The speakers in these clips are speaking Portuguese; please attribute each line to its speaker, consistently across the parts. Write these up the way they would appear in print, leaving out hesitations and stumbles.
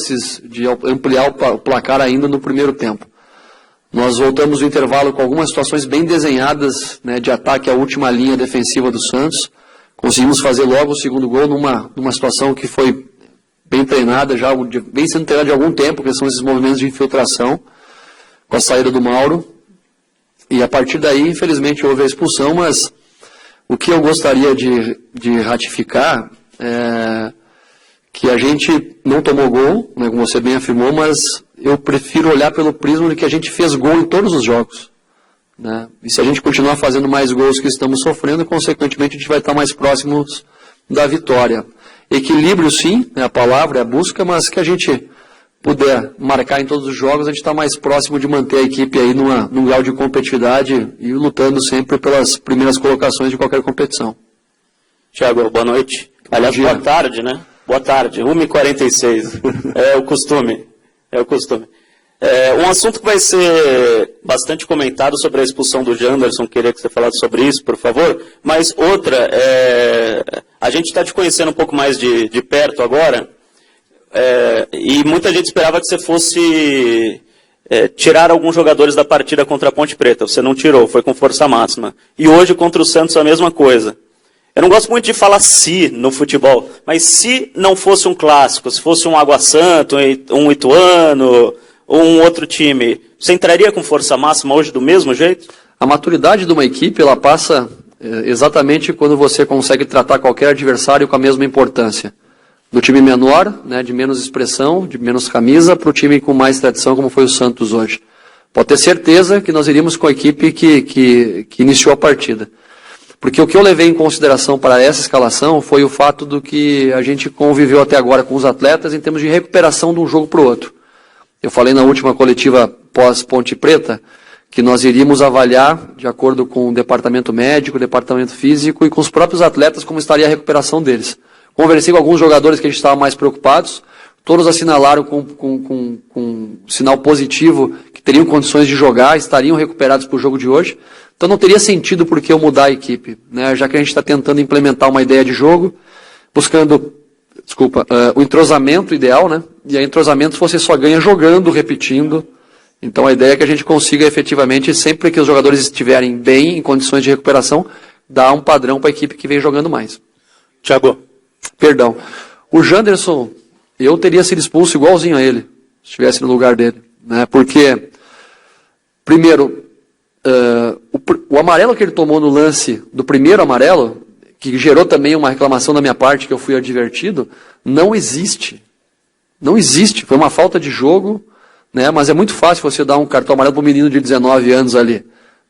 Speaker 1: chances de ampliar o placar ainda no primeiro tempo. Nós voltamos no intervalo com algumas situações bem desenhadas, né, de ataque à última linha defensiva do Santos. Conseguimos fazer logo o segundo gol numa situação que foi bem treinada, já bem sendo treinada de algum tempo, que são esses movimentos de infiltração, com a saída do Mauro. E a partir daí, infelizmente, houve a expulsão, mas o que eu gostaria de ratificar é que a gente não tomou gol, né, como você bem afirmou, mas eu prefiro olhar pelo prisma de que a gente fez gol em todos os jogos, né? E se a gente continuar fazendo mais gols que estamos sofrendo, consequentemente a gente vai estar mais próximos da vitória. Equilíbrio, sim, é a palavra, é a busca, mas que a gente puder marcar em todos os jogos, a gente está mais próximo de manter a equipe aí num grau de competitividade e lutando sempre pelas primeiras colocações de qualquer competição.
Speaker 2: Thiago, boa noite. Aliás, boa tarde, né? Boa tarde, 1h46. É o costume. Um assunto que vai ser bastante comentado sobre a expulsão do Janderson, queria que você falasse sobre isso, por favor. Mas outra, a gente está te conhecendo um pouco mais de perto agora, e muita gente esperava que você fosse tirar alguns jogadores da partida contra a Ponte Preta. Você não tirou, foi com força máxima. E hoje contra o Santos a mesma coisa. Eu não gosto muito de falar se no futebol, mas se não fosse um clássico, se fosse um Água Santa, um Ituano, ou um outro time, você entraria com força máxima hoje do mesmo jeito?
Speaker 1: A maturidade de uma equipe, ela passa exatamente quando você consegue tratar qualquer adversário com a mesma importância. Do time menor, né, de menos expressão, de menos camisa, para o time com mais tradição, como foi o Santos hoje. Pode ter certeza que nós iríamos com a equipe que iniciou a partida. Porque o que eu levei em consideração para essa escalação foi o fato do que a gente conviveu até agora com os atletas em termos de recuperação de um jogo para o outro. Eu falei na última coletiva pós-Ponte Preta que nós iríamos avaliar, de acordo com o departamento médico, o departamento físico e com os próprios atletas, como estaria a recuperação deles. Conversei com alguns jogadores que a gente estava mais preocupados, todos assinalaram com sinal positivo que teriam condições de jogar, estariam recuperados para o jogo de hoje. Então não teria sentido por que eu mudar a equipe, né? Já que a gente está tentando implementar uma ideia de jogo, buscando, o entrosamento ideal, né? E a entrosamento você só ganha jogando, repetindo. Então a ideia é que a gente consiga efetivamente, sempre que os jogadores estiverem bem, em condições de recuperação, dar um padrão para a equipe que vem jogando mais.
Speaker 3: Thiago.
Speaker 1: Perdão. O Janderson, eu teria sido expulso igualzinho a ele, se estivesse no lugar dele, né? Porque, primeiro, o amarelo que ele tomou no lance do primeiro amarelo, que gerou também uma reclamação da minha parte, que eu fui advertido, não existe. Não existe. Foi uma falta de jogo, né? Mas é muito fácil você dar um cartão amarelo para um menino de 19 anos ali,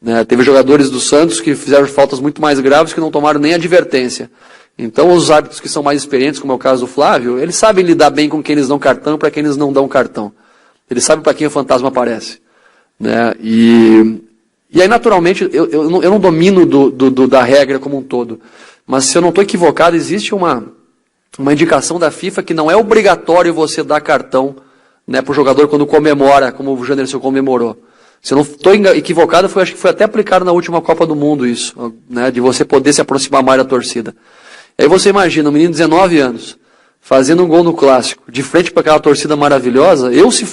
Speaker 1: né? Teve jogadores do Santos que fizeram faltas muito mais graves que não tomaram nem advertência. Então os árbitros que são mais experientes, como é o caso do Flávio, eles sabem lidar bem com quem eles dão cartão e para quem eles não dão cartão. Eles sabem para quem o fantasma aparece, né? E aí, naturalmente, eu não domino da regra como um todo. Mas, se eu não estou equivocado, existe uma indicação da FIFA que não é obrigatório você dar cartão, né, para o jogador quando comemora, como o Janderson comemorou. Se eu não estou equivocado, acho que foi até aplicado na última Copa do Mundo isso, né, de você poder se aproximar mais da torcida. Aí você imagina, um menino de 19 anos, fazendo um gol no Clássico, de frente para aquela torcida maravilhosa,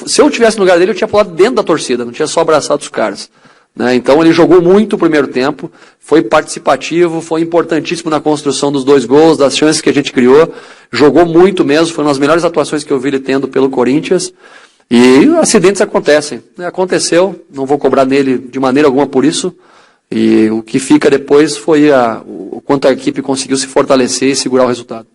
Speaker 1: se eu tivesse no lugar dele, eu tinha pulado dentro da torcida, não tinha só abraçado os caras. Né? Então ele jogou muito o primeiro tempo, foi participativo, foi importantíssimo na construção dos 2 gols, das chances que a gente criou, jogou muito mesmo, foi uma das melhores atuações que eu vi ele tendo pelo Corinthians, e acidentes acontecem, né? Aconteceu, não vou cobrar nele de maneira alguma por isso, e o que fica depois foi o quanto a equipe conseguiu se fortalecer e segurar o resultado.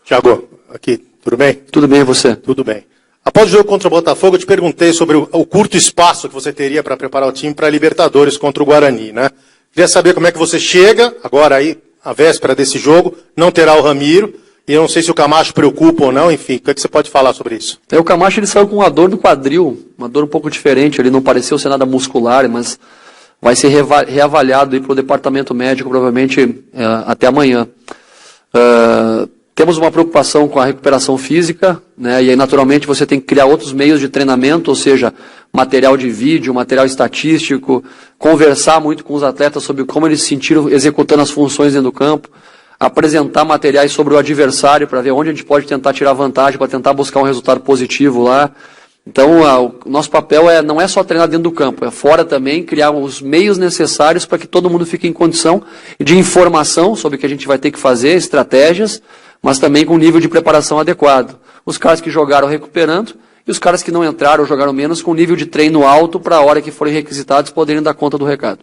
Speaker 3: Thiago, aqui, tudo bem?
Speaker 1: Tudo bem, e você?
Speaker 3: Tudo bem. Após o jogo contra o Botafogo, eu te perguntei sobre o curto espaço que você teria para preparar o time para a Libertadores contra o Guarani, né? Queria saber como é que você chega, agora aí, à véspera desse jogo, não terá o Ramiro, e eu não sei se o Camacho preocupa ou não, enfim, o que você pode falar sobre isso?
Speaker 1: O Camacho ele saiu com uma dor no quadril, uma dor um pouco diferente, ele não pareceu ser nada muscular, mas vai ser reavaliado aí pelo departamento médico, provavelmente até amanhã. Temos uma preocupação com a recuperação física, né? E aí naturalmente você tem que criar outros meios de treinamento, ou seja, material de vídeo, material estatístico, conversar muito com os atletas sobre como eles se sentiram executando as funções dentro do campo. apresentar materiais sobre o adversário para ver onde a gente pode tentar tirar vantagem, para tentar buscar um resultado positivo lá. Então, o nosso papel não é só treinar dentro do campo, é fora também, criar os meios necessários para que todo mundo fique em condição de informação sobre o que a gente vai ter que fazer, estratégias, mas também com nível de preparação adequado. Os caras que jogaram recuperando e os caras que não entraram ou jogaram menos com nível de treino alto para a hora que forem requisitados poderem dar conta do recado.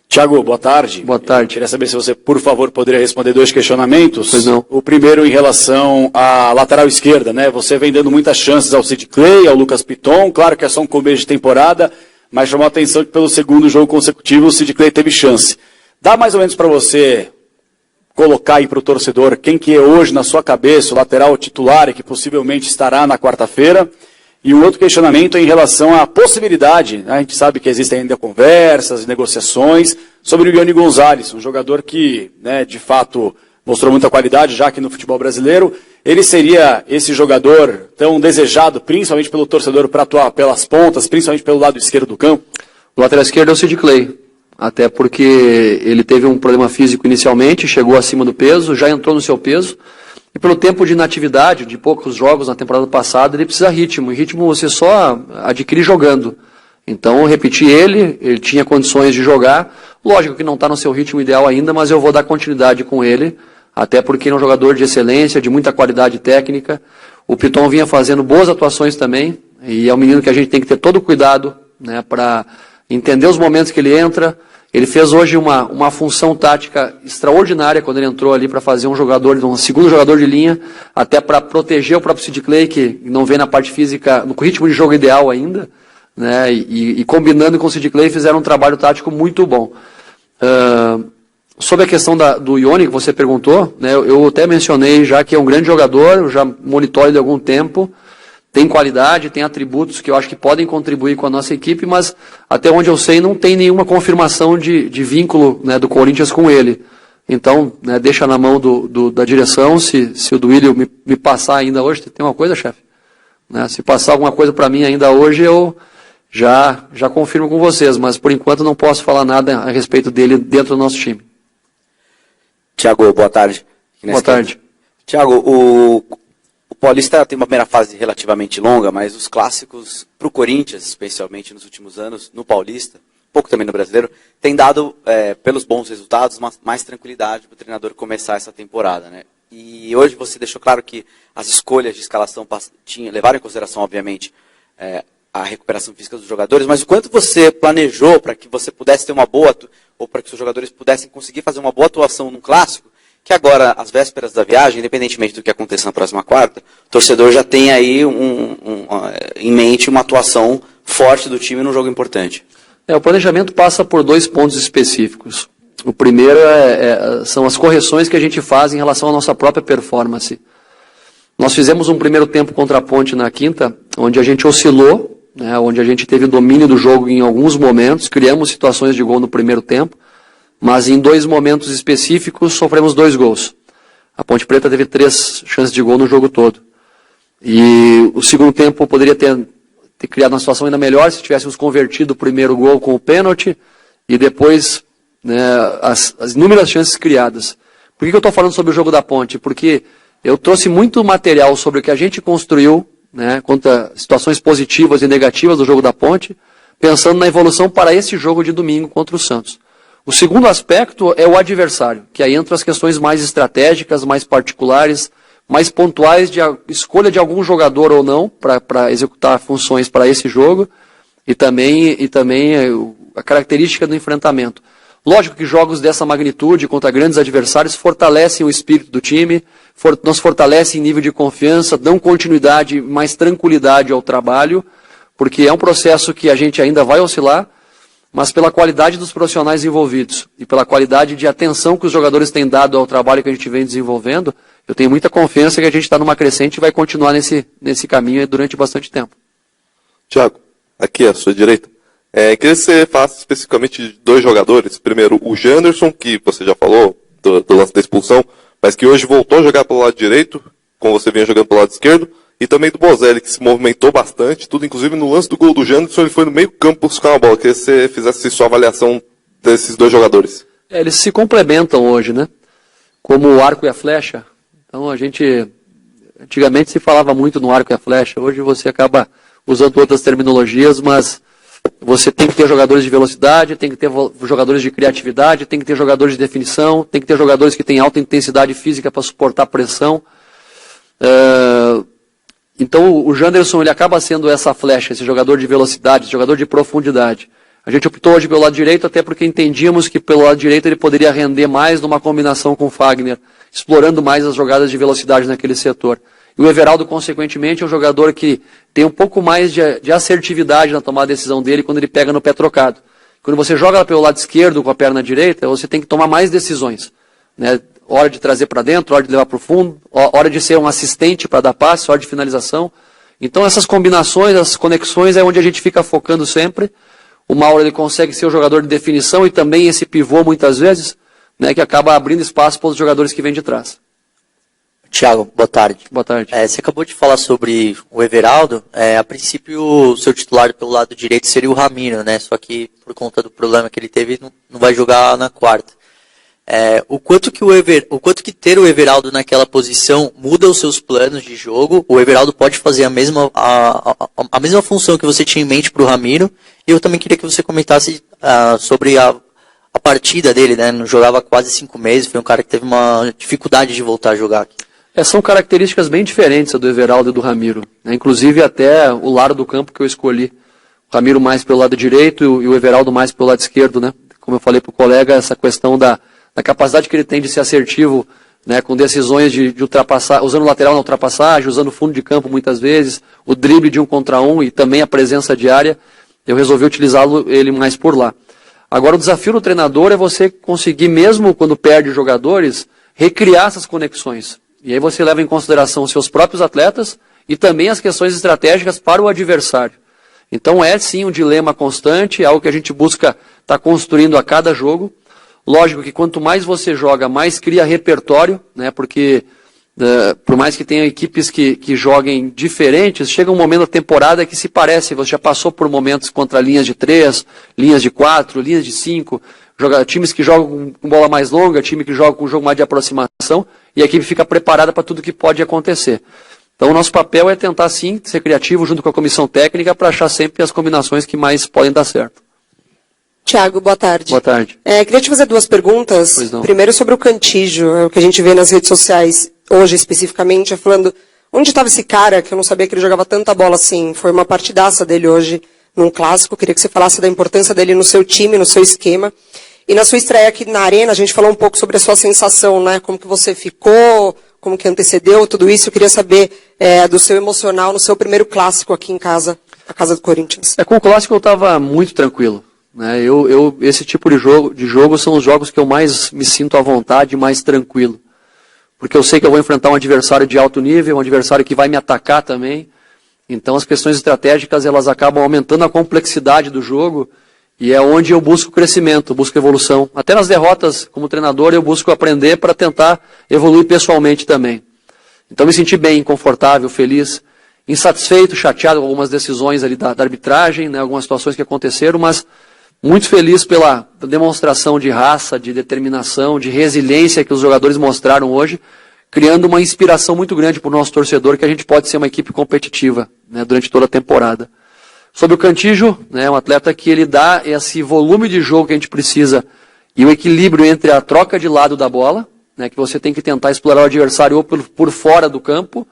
Speaker 4: Thiago, boa tarde.
Speaker 1: Boa tarde.
Speaker 4: Eu queria saber se você, por favor, poderia responder 2 questionamentos.
Speaker 1: Pois não.
Speaker 4: O primeiro em relação à lateral esquerda, né? Você vem dando muitas chances ao Sid Clay, ao Lucas Piton, claro que é só um começo de temporada, mas chamou a atenção que pelo segundo jogo consecutivo o Sid Clay teve chance. Dá mais ou menos para você colocar aí para o torcedor quem que é hoje na sua cabeça o lateral titular e que possivelmente estará na quarta-feira. E um outro questionamento é em relação à possibilidade, né? A gente sabe que existem ainda conversas, negociações, sobre o Ioni Gonzalez, um jogador que, né, de fato, mostrou muita qualidade já aqui no futebol brasileiro. Ele seria esse jogador tão desejado, principalmente pelo torcedor, para atuar pelas pontas, principalmente pelo lado esquerdo do campo?
Speaker 1: O lateral esquerdo é o Sid Clay, até porque ele teve um problema físico inicialmente, chegou acima do peso, já entrou no seu peso, e pelo tempo de inatividade, de poucos jogos na temporada passada, ele precisa ritmo, e ritmo você só adquire jogando. Então, eu repeti ele tinha condições de jogar, lógico que não está no seu ritmo ideal ainda, mas eu vou dar continuidade com ele, até porque ele é um jogador de excelência, de muita qualidade técnica. O Piton vinha fazendo boas atuações também, e é um menino que a gente tem que ter todo o cuidado, né, para entender os momentos que ele entra. Ele fez hoje uma função tática extraordinária quando ele entrou ali para fazer um segundo jogador de linha, até para proteger o próprio Sid Clay, que não vem na parte física, no ritmo de jogo ideal ainda, né, e combinando com o Sid Clay fizeram um trabalho tático muito bom. Sobre a questão do Ioni, que você perguntou, né, eu até mencionei já que é um grande jogador, eu já monitoro ele há algum tempo, tem qualidade, tem atributos que eu acho que podem contribuir com a nossa equipe, mas até onde eu sei não tem nenhuma confirmação de vínculo, né, do Corinthians com ele. Então, né, deixa na mão da direção, se o Duílio me passar ainda hoje, tem uma coisa, chefe? Né, se passar alguma coisa para mim ainda hoje, eu já confirmo com vocês, mas por enquanto não posso falar nada a respeito dele dentro do nosso time.
Speaker 5: Thiago, boa tarde.
Speaker 1: Boa tarde.
Speaker 5: Thiago, o Paulista tem uma primeira fase relativamente longa, mas os clássicos para o Corinthians, especialmente nos últimos anos, no Paulista, pouco também no Brasileiro, tem dado, pelos bons resultados, mais tranquilidade para o treinador começar essa temporada, né? E hoje você deixou claro que as escolhas de escalação levaram em consideração, obviamente, a recuperação física dos jogadores, mas o quanto você planejou para que você pudesse ter uma boa, ou para que os jogadores pudessem conseguir fazer uma boa atuação num clássico, que agora, às vésperas da viagem, independentemente do que aconteça na próxima quarta, o torcedor já tem aí em mente uma atuação forte do time num jogo importante.
Speaker 1: O planejamento passa por 2 pontos específicos. O primeiro são as correções que a gente faz em relação à nossa própria performance. Nós fizemos um primeiro tempo contra a Ponte na quinta, onde a gente oscilou, né, onde a gente teve domínio do jogo em alguns momentos, criamos situações de gol no primeiro tempo, mas em 2 momentos específicos sofremos 2 gols. A Ponte Preta teve 3 chances de gol no jogo todo. E o segundo tempo poderia ter criado uma situação ainda melhor se tivéssemos convertido o primeiro gol com o pênalti e depois, né, as inúmeras chances criadas. Por que eu estou falando sobre o jogo da Ponte? Porque eu trouxe muito material sobre o que a gente construiu, né, contra situações positivas e negativas do jogo da Ponte, pensando na evolução para esse jogo de domingo contra o Santos. O segundo aspecto é o adversário, que aí entra as questões mais estratégicas, mais particulares, mais pontuais de escolha de algum jogador ou não para executar funções para esse jogo e também a característica do enfrentamento. Lógico que jogos dessa magnitude contra grandes adversários fortalecem o espírito do time, nos fortalecem em nível de confiança, dão continuidade, mais tranquilidade ao trabalho, porque é um processo que a gente ainda vai oscilar, mas pela qualidade dos profissionais envolvidos e pela qualidade de atenção que os jogadores têm dado ao trabalho que a gente vem desenvolvendo, eu tenho muita confiança que a gente está numa crescente e vai continuar nesse caminho durante bastante tempo.
Speaker 6: Thiago, aqui à sua direita. Queria que você falasse especificamente de 2 jogadores. Primeiro, o Janderson, que você já falou, do lance da expulsão, mas que hoje voltou a jogar pelo lado direito, como você vinha jogando pelo lado esquerdo. E também do Bozelli, que se movimentou bastante, tudo, inclusive no lance do gol do Janderson, ele foi no meio campo buscar uma bola. Queria que você fizesse sua avaliação desses 2 jogadores.
Speaker 1: Eles se complementam hoje, né? como o arco e a flecha. Então antigamente se falava muito no arco e a flecha, hoje você acaba usando outras terminologias, mas você tem que ter jogadores de velocidade, tem que ter jogadores de criatividade, tem que ter jogadores de definição, tem que ter jogadores que têm alta intensidade física para suportar pressão. Então o Janderson ele acaba sendo essa flecha, esse jogador de velocidade, esse jogador de profundidade. A gente optou hoje pelo lado direito, até porque entendíamos que pelo lado direito ele poderia render mais numa combinação com o Fagner, explorando mais as jogadas de velocidade naquele setor. E o Everaldo, consequentemente, é um jogador que tem um pouco mais de assertividade na tomada de decisão dele quando ele pega no pé trocado. Quando você joga pelo lado esquerdo com a perna direita, você tem que tomar mais decisões, né? Hora de trazer para dentro, hora de levar para o fundo, hora de ser um assistente para dar passe, hora de finalização. Então essas combinações, essas conexões é onde a gente fica focando sempre. O Mauro ele consegue ser o jogador de definição e também esse pivô muitas vezes, né, que acaba abrindo espaço para os jogadores que vêm de trás.
Speaker 7: Thiago, boa tarde.
Speaker 1: Boa tarde.
Speaker 7: Você acabou de falar sobre o Everaldo. A princípio, o seu titular pelo lado direito seria o Ramiro, né? Só que por conta do problema que ele teve, não vai jogar na quarta. O quanto que ter o Everaldo naquela posição muda os seus planos de jogo? O Everaldo pode fazer a mesma função que você tinha em mente para o Ramiro? E eu também queria que você comentasse sobre a partida dele, né? Não jogava quase 5 meses, foi um cara que teve uma dificuldade de voltar a jogar aqui.
Speaker 1: São características bem diferentes a do Everaldo e do Ramiro, né? Inclusive até o lado do campo que eu escolhi. O Ramiro mais pelo lado direito e o Everaldo mais pelo lado esquerdo, né? Como eu falei para o colega, essa questão da capacidade que ele tem de ser assertivo, né, com decisões de ultrapassar, usando o lateral na ultrapassagem, usando o fundo de campo muitas vezes, o drible de 1 contra 1 e também a presença diária, eu resolvi utilizá-lo ele mais por lá. Agora o desafio do treinador é você conseguir, mesmo quando perde jogadores, recriar essas conexões. E aí você leva em consideração os seus próprios atletas e também as questões estratégicas para o adversário. Então é sim um dilema constante, é algo que a gente busca estar construindo a cada jogo. Lógico que quanto mais você joga, mais cria repertório, né? Porque por mais que tenha equipes que joguem diferentes, chega um momento da temporada que se parece, você já passou por momentos contra linhas de 3, linhas de 4, linhas de 5, times que jogam com bola mais longa, time que joga com um jogo mais de aproximação, e a equipe fica preparada para tudo que pode acontecer. Então o nosso papel é tentar sim ser criativo junto com a comissão técnica para achar sempre as combinações que mais podem dar certo.
Speaker 8: Thiago, boa tarde.
Speaker 1: Boa tarde.
Speaker 8: Queria te fazer 2 perguntas.
Speaker 1: Pois não.
Speaker 8: Primeiro sobre o Cantígio, o que a gente vê nas redes sociais hoje especificamente, falando onde estava esse cara que eu não sabia que ele jogava tanta bola assim. Foi uma partidaça dele hoje num clássico. Queria que você falasse da importância dele no seu time, no seu esquema. E na sua estreia aqui na Arena, a gente falou um pouco sobre a sua sensação, né? Como que você ficou, como que antecedeu tudo isso. Eu queria saber do seu emocional no seu primeiro clássico aqui em casa, a casa do Corinthians.
Speaker 1: Com o clássico eu estava muito tranquilo, né? Esse tipo de jogo são os jogos que eu mais me sinto à vontade, mais tranquilo. Porque eu sei que eu vou enfrentar um adversário de alto nível, um adversário que vai me atacar também. Então as questões estratégicas elas acabam aumentando a complexidade do jogo. E é onde eu busco crescimento, busco evolução. Até nas derrotas, como treinador, eu busco aprender para tentar evoluir pessoalmente também. Então me senti bem, confortável, feliz, insatisfeito, chateado com algumas decisões ali da arbitragem, né, algumas situações que aconteceram, mas muito feliz pela demonstração de raça, de determinação, de resiliência que os jogadores mostraram hoje, criando uma inspiração muito grande para o nosso torcedor, que a gente pode ser uma equipe competitiva, né, durante toda a temporada. Sobre o Cantígio, né, um atleta que ele dá esse volume de jogo que a gente precisa e o equilíbrio entre a troca de lado da bola, né, que você tem que tentar explorar o adversário ou por fora do campo,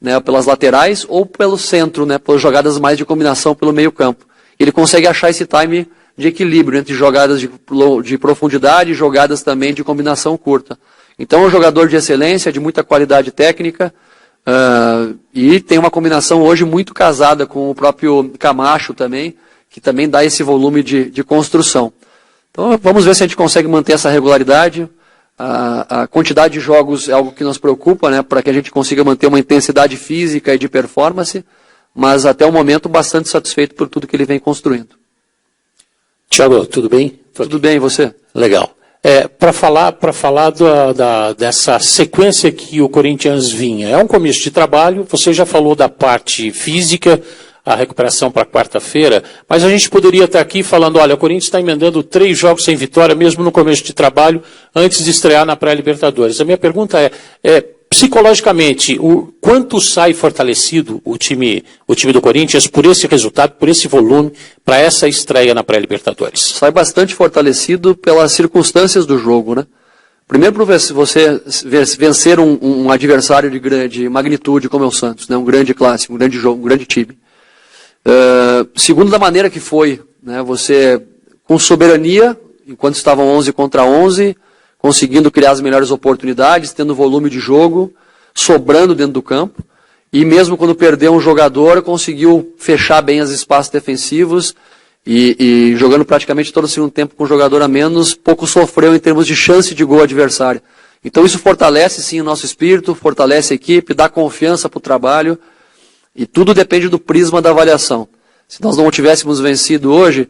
Speaker 1: né, pelas laterais, ou pelo centro, né, pelas jogadas mais de combinação pelo meio campo. Ele consegue achar esse time de equilíbrio entre jogadas de profundidade e jogadas também de combinação curta. Então é um jogador de excelência, de muita qualidade técnica, e tem uma combinação hoje muito casada com o próprio Camacho também, que também dá esse volume de construção. Então vamos ver se a gente consegue manter essa regularidade. A quantidade de jogos é algo que nos preocupa, né, para que a gente consiga manter uma intensidade física e de performance, mas até o momento bastante satisfeito por tudo que ele vem construindo.
Speaker 9: Thiago, tudo bem?
Speaker 1: Tudo bem, e você?
Speaker 9: Legal. Para falar dessa sequência que o Corinthians vinha, é um começo de trabalho, você já falou da parte física, a recuperação para quarta-feira, mas a gente poderia estar aqui falando, olha, o Corinthians está emendando 3 jogos sem vitória, mesmo no começo de trabalho, antes de estrear na pré-Libertadores. A minha pergunta é psicologicamente, quanto sai fortalecido o time do Corinthians por esse resultado, por esse volume, para essa estreia na pré-Libertadores?
Speaker 1: Sai bastante fortalecido pelas circunstâncias do jogo, né? Primeiro, por você vencer um adversário de grande magnitude como é o Santos, né? Um grande clássico, um grande jogo, um grande time. Segundo, da maneira que foi, né? Você, com soberania, enquanto estavam 11 contra 11, conseguindo criar as melhores oportunidades, tendo volume de jogo, sobrando dentro do campo, e mesmo quando perdeu um jogador, conseguiu fechar bem os espaços defensivos, e jogando praticamente todo o segundo tempo com um jogador a menos, pouco sofreu em termos de chance de gol adversário. Então isso fortalece sim o nosso espírito, fortalece a equipe, dá confiança para o trabalho, e tudo depende do prisma da avaliação. Se nós não tivéssemos vencido hoje,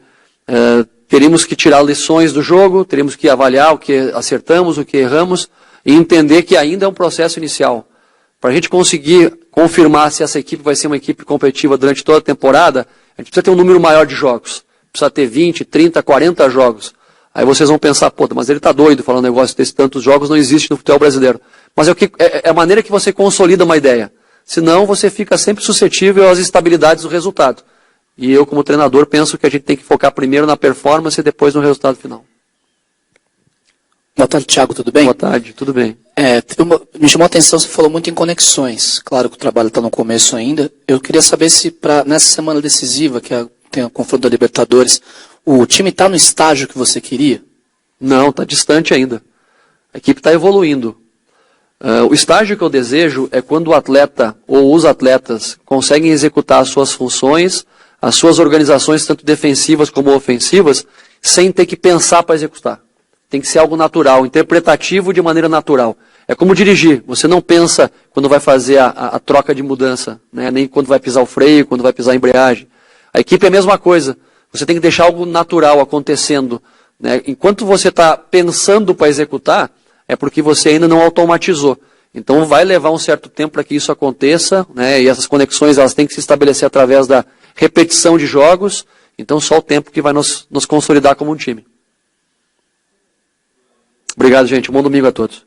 Speaker 1: teríamos que tirar lições do jogo, teríamos que avaliar o que acertamos, o que erramos, e entender que ainda é um processo inicial. Para a gente conseguir confirmar se essa equipe vai ser uma equipe competitiva durante toda a temporada, a gente precisa ter um número maior de jogos. Precisa ter 20, 30, 40 jogos. Aí vocês vão pensar, pô, mas ele está doido falando um negócio desse tantos jogos, não existe no futebol brasileiro. Mas é a maneira que você consolida uma ideia. Senão você fica sempre suscetível às instabilidades do resultado. E eu, como treinador, penso que a gente tem que focar primeiro na performance e depois no resultado final.
Speaker 10: Boa tarde, Thiago, tudo bem?
Speaker 1: Boa tarde, tudo bem.
Speaker 10: Me chamou a atenção, você falou muito em conexões. Claro que o trabalho está no começo ainda. Eu queria saber se nessa semana decisiva, que tem o confronto da Libertadores, o time está no estágio que você queria?
Speaker 1: Não, está distante ainda. A equipe está evoluindo. O estágio que eu desejo é quando o atleta ou os atletas conseguem executar as suas funções, as suas organizações, tanto defensivas como ofensivas, sem ter que pensar para executar. Tem que ser algo natural, interpretativo de maneira natural. É como dirigir. Você não pensa quando vai fazer a troca de mudança, né? Nem quando vai pisar o freio, quando vai pisar a embreagem. A equipe é a mesma coisa. Você tem que deixar algo natural acontecendo, né? Enquanto você está pensando para executar, é porque você ainda não automatizou. Então vai levar um certo tempo para que isso aconteça, né? E essas conexões elas têm que se estabelecer através da repetição de jogos. Então só o tempo que vai nos consolidar como um time. Obrigado, gente. Um bom domingo a todos.